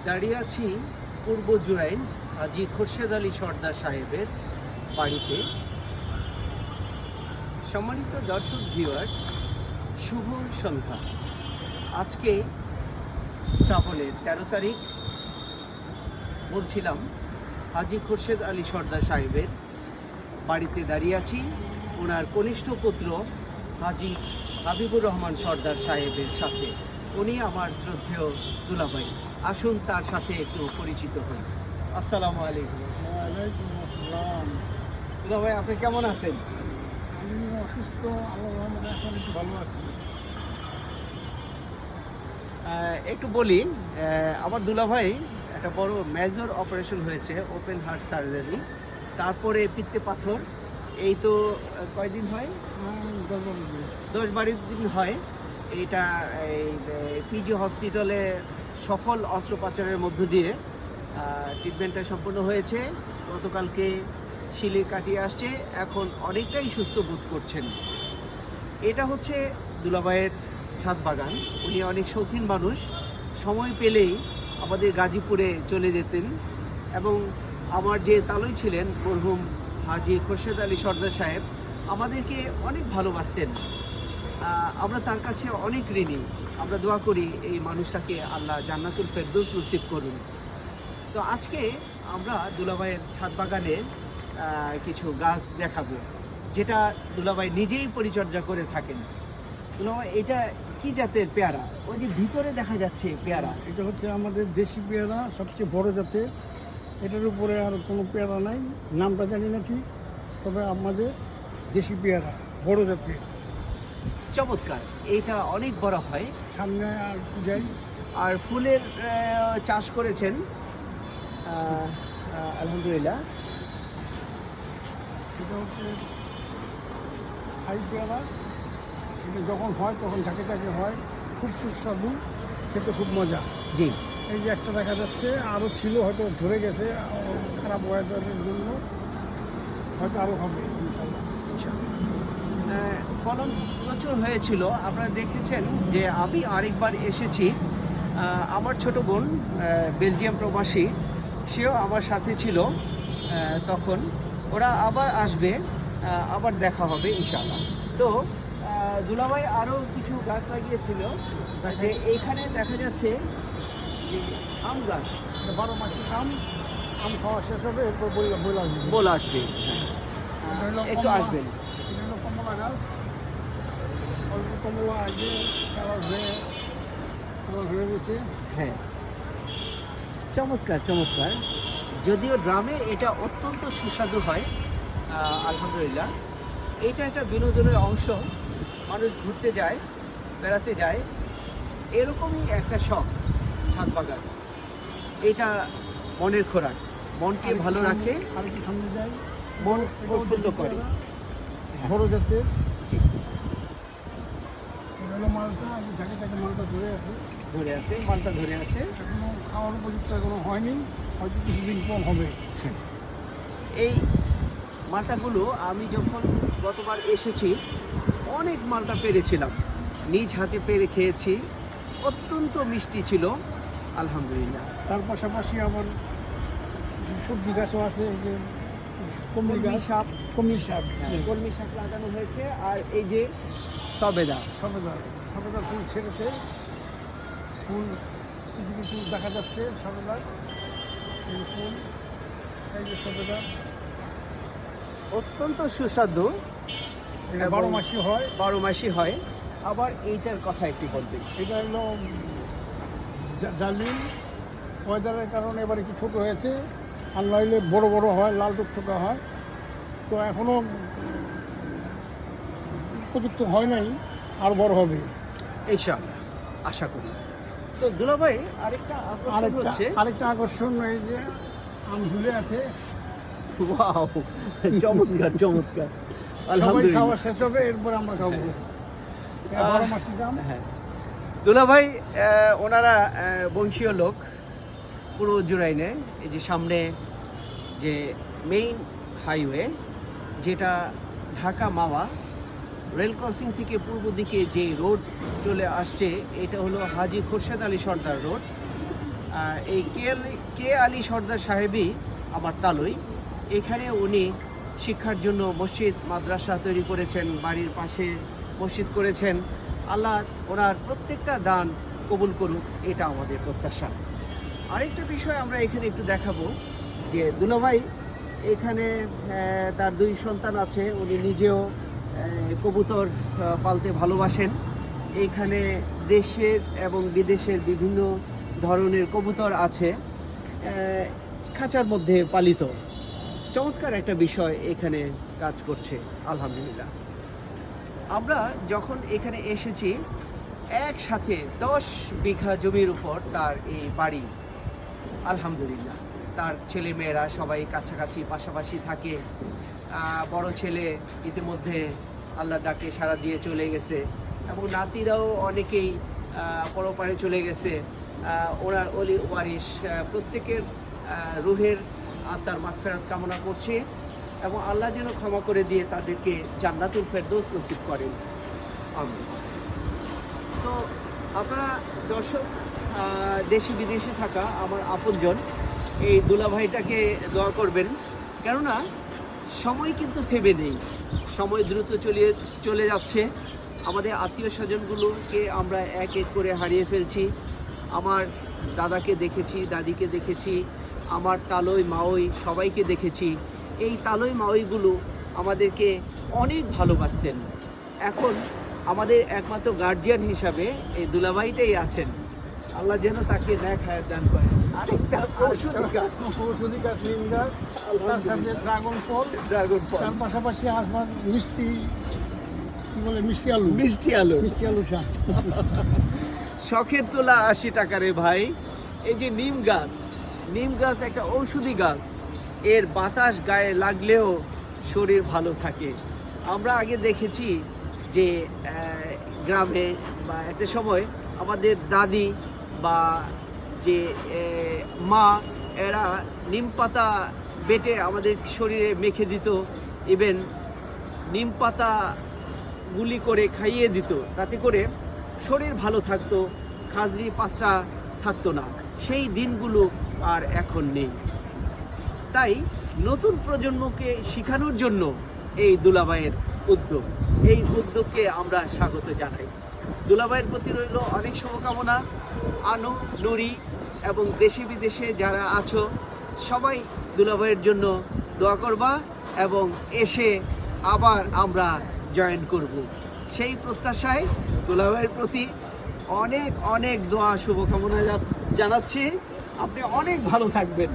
দাঁড়িয়ে আছি পূর্ব জুরাইন হাজী খোরশেদ আলী সর্দার সাহেবের বাড়িতে। সম্মানিত দর্শক ভিউয়ার্স, শুভ সন্ধ্যা। আজকে শ্রাবণের 13 তারিখ। বলছিলাম হাজী খোরশেদ আলী সর্দার সাহেবের বাড়িতে দাঁড়িয়ে আছি ওনার কনিষ্ঠ পুত্র হাজী হাবিবুর রহমান সর্দার সাহেবের সাথে। উনি আমার শ্রদ্ধেয় দুলাভাই। আসুন তার সাথে একটু পরিচিত হই। আসসালামু আলাইকুম। ওয়ালাইকুম আসসালাম। দুলাভাই, আপনি কেমন আছেন? আমি অসুস্থ, আল্লাহর রহমতে এখন একটু ভালো আছি। একটু বলি, আমার দুলাভাই একটা বড় মেজর অপারেশন হয়েছে, ওপেন হার্ট সার্জারি। তারপরে পিত্তে পাথর। এই তো কয়দিন হয়, 10-12 দিন হয়। এইটা এই পিজি হসপিটালে সফল অস্ত্রোপচারের মধ্য দিয়ে ট্রিটমেন্টটা সম্পূর্ণ হয়েছে। গতকালকে শিলি কাটিয়ে আসছে, এখন অনেকটাই সুস্থ বোধ করছেন। এটা হচ্ছে দুলাভাইয়ের ছাদ বাগান। উনি অনেক শৌখিন মানুষ, সময় পেলেই আমাদের গাজীপুরে চলে যেতেন। এবং আমার যে তালই ছিলেন মরহুম হাজী খোরশেদ আলী সর্দার সাহেব আমাদেরকে অনেক ভালোবাসতেন। আমরা তার কাছে অনেক ঋণী। আমরা দোয়া করি এই মানুষটাকে আল্লাহ জান্নাতুল ফেরদৌস নসিব করুন। তো আজকে আমরা দুলাভাইয়ের ছাদ বাগানে কিছু গাছ দেখাবো, যেটা দুলাভাই নিজেই পরিচর্যা করে থাকেন। দুলাভাই, এটা কি জাতের পেয়ারা? ওই যে ভিতরে দেখা যাচ্ছে পেয়ারা, এটা হচ্ছে আমাদের দেশি পেয়ারা, সবচেয়ে বড় জাতের। এটার উপরে আর কোনো পেয়ারা নাই, নামটা জানি না কি, তবে আমাদের দেশি পেয়ারা বড় জাতের। চমৎকার। এইটা অনেক বড় হয়। সামনে আর একটু যাই। আর ফুলের চাষ করেছেন আলহামদুলিল্লাহ। এটা হচ্ছে ছাই পেয়ারা। এটা যখন হয় তখন ঝাঁকে ঝাঁকে হয়, খুব সুস্বাদু, খেতে খুব মজা। জি। এই যে একটা দেখা যাচ্ছে, আরও ছিল, হয়তো ধরে গেছে খারাপ ওয়েদারের জন্য, হয়তো আরও হবে ইনশাল্লাহ। ফলন প্রচুর হয়েছিল। আপনারা দেখেছেন যে আমি আরেকবার এসেছি। আমার ছোট বোন বেলজিয়াম প্রবাসী, সেও আমার সাথে ছিল তখন। ওরা আবার আসবে, আবার দেখা হবে ইনশাআল্লাহ। তো দুলাভাই আরও কিছু গাছ লাগিয়েছিল, যে এইখানে দেখা যাচ্ছে যে আম গাছ। 12 মাসে আম খাওয়া শেষ হবে, এরপর বলে আসবে। একটু আসবেন। এটা হলো কমলা গাছ। অল্প কমলা আগে কালার হয়ে গেছে। হ্যাঁ, চমৎকার চমৎকার। যদিও ড্রামে এটা অত্যন্ত সুস্বাদু হয়, আলহামদুলিল্লাহ। এটা একটা বিনোদনের অংশ। মানুষ ঘুরতে যায়, বেড়াতে যায়, এরকমই একটা শখ ছাদ বাগান। এটা মনের খোরাক, মনকে ভালো রাখে, আর একটু সামনে যাই। মন প্রফুল্ল করে। বড় জাতের। জি। এটা হলো মালটা, আমি ঝাঁকে ঝাঁকে মালটা ধরে আছে। ধরে আছে, মালটা ধরে আছে। এখনো খাওয়ার উপযুক্ত এখনো হয়নি, হয়তো কিছুদিন পর হবে। এই মালটাগুলো আমি যখন গতবার এসেছি অনেক মালটা পেরেছিলাম, নিজ হাতে পেরে খেয়েছি। অত্যন্ত মিষ্টি ছিল আলহামদুলিল্লাহ। তার পাশাপাশি আবার কিছু সবজি গাছও আছে, এই যে কলমি কলমি গাছ, শাক। কলমি শাক, কলমি শাক লাগানো হয়েছে। আর এই যে সবেদা। সবেদা ফুল ছেড়েছে, ফুল কিছু কিছু দেখা যাচ্ছে সবেদার ফুল। এই যে সবেদা অত্যন্ত সুস্বাদু, 12 মাসই হয়। 12 মাসই হয়। আবার এইটার কথা একটু বলবেন। এটা হলো ডালিম। ওয়েদারের কারণে এবার একটু ছোটো হয়েছে, আর নইলে বড়ো বড়ো হয়, লাল টুকটুকা হয়। তো এখনও উপযুক্ত হয় নাই, আর বড় হবে ইনশাআল্লাহ, আশা করি। তো দুলাভাই, আরেকটা আকর্ষণ হচ্ছে, আরেকটা আকর্ষণ, এই যে আম ঝুলে আছে। ওয়াও, চমৎকার চমৎকার সবাই আলহামদুলিল্লাহ। খাওয়া শেষ হবে, এরপরে আমরা খাবো। 12 মাসি দাম। হ্যাঁ দুলাভাই, ওনারা বংশীয় লোক, পূর্ব জুরাইনে। এই যে সামনে যে মেইন হাইওয়ে, যেটা ঢাকা মাওয়া রেল ক্রসিং থেকে পূর্ব দিকে যে রোড চলে আসছে, এটা হলো হাজী খোরশেদ আলী সর্দার রোড। এই কে আলী সর্দার সাহেবই আমার তালুই। এখানে উনি শিক্ষার জন্য মসজিদ মাদ্রাসা তৈরি করেছেন, বাড়ির পাশে মসজিদ করেছেন। আল্লাহ ওনার প্রত্যেকটা দান কবুল করুক, এটা আমাদের প্রত্যাশা। আরেকটা বিষয় আমরা এখানে একটু দেখাবো যে দুলাভাই এখানে তার 2 সন্তান আছে, উনি নিজেও কবুতর পালতে ভালোবাসেন। এইখানে দেশের এবং বিদেশের বিভিন্ন ধরনের কবুতর আছে খাঁচার মধ্যে পালিত। চমৎকার একটা বিষয় এখানে কাজ করছে আলহামদুলিল্লাহ। আমরা যখন এখানে এসেছি একসাথে 10 বিঘা জমির উপর তার এই বাড়ি। আলহামদুলিল্লাহ তার ছেলে মেয়েরা সবাই কাছাকাছি পাশাপাশি থাকে। বড় ছেলে ইতিমধ্যে আল্লাহর ডাকে সাড়া দিয়ে চলে গেছে এবং নাতিরাও অনেকেই পরপারে চলে গেছে। ওরা অলি ওয়ারিশ প্রত্যেকের রুহের আত্মার মাগফিরাত কামনা করছে এবং আল্লাহ যেন ক্ষমা করে দিয়ে তাদেরকে জান্নাতুল ফেরদৌস নসিব করেন। আমিন। তো আপনারা দর্শক দেশে বিদেশে থাকা আমার আপনজন এই দুলাভাইটাকে দোয়া করবেন, কেননা সময় কিন্তু থেমে নেই, সময় দ্রুত চলে যাচ্ছে। আমাদের আত্মীয় স্বজনগুলোকে আমরা এক এক করে হারিয়ে ফেলছি। আমার দাদাকে দেখেছি, দাদিকে দেখেছি, আমার তালই মাওই সবাইকে দেখেছি। এই তালই মাওইগুলো আমাদেরকে অনেক ভালোবাসতেন। এখন আমাদের একমাত্র গার্জিয়ান হিসাবে এই দুলাভাইটাই আছেন। আল্লাহ যেন তাকে ন্যাক হায়াত দান করে। আরেকটা ঔষধি গাছ, নিম গাছ, তার সাথে ড্রাগন ফল, তার পাশাপাশি আসবার মিষ্টি, কি বলে, মিষ্টি আলু শাক। শখের তোলা 80 টাকা রে ভাই। এই যে নিম গাছ একটা ঔষধি গাছ, এর বাতাস গায়ে লাগলেও শরীর ভালো থাকে। আমরা আগে দেখেছি যে গ্রামে বা একটা সময় আমাদের দাদি বা যে মা, এরা নিম পাতা বেটে আমাদের শরীরে মেখে দিত, ইভেন নিম পাতা গুলি করে খাইয়ে দিত, তাতে করে শরীর ভালো থাকতো, খাজরি পাসরা থাকতো না। সেই দিনগুলো আর এখন নেই। তাই নতুন প্রজন্মকে শেখানোর জন্য এই দুলাভাইয়ের উদ্যোগ, এই উদ্যোগকে আমরা স্বাগত জানাই। দুলাভাইয়ের প্রতি রইল অনেক শুভকামনা। আনু, নুরি এবং দেশে বিদেশে যারা আছো সবাই দুলাভাইয়ের জন্য দোয়া করবা এবং এসে আবার আমরা জয়েন করব, সেই প্রত্যাশায় দুলাভাইয়ের প্রতি অনেক অনেক দোয়া শুভকামনা জানাচ্ছি। আপনি অনেক ভালো থাকবেন,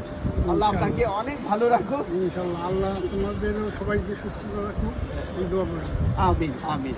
আল্লাহ আপনাকে অনেক ভালো রাখুক ইনশাআল্লাহ। আল্লাহ তোমাদেরও সবাইকে সুস্থ রাখুক, এই দোয়া করি। আমিন আমিন।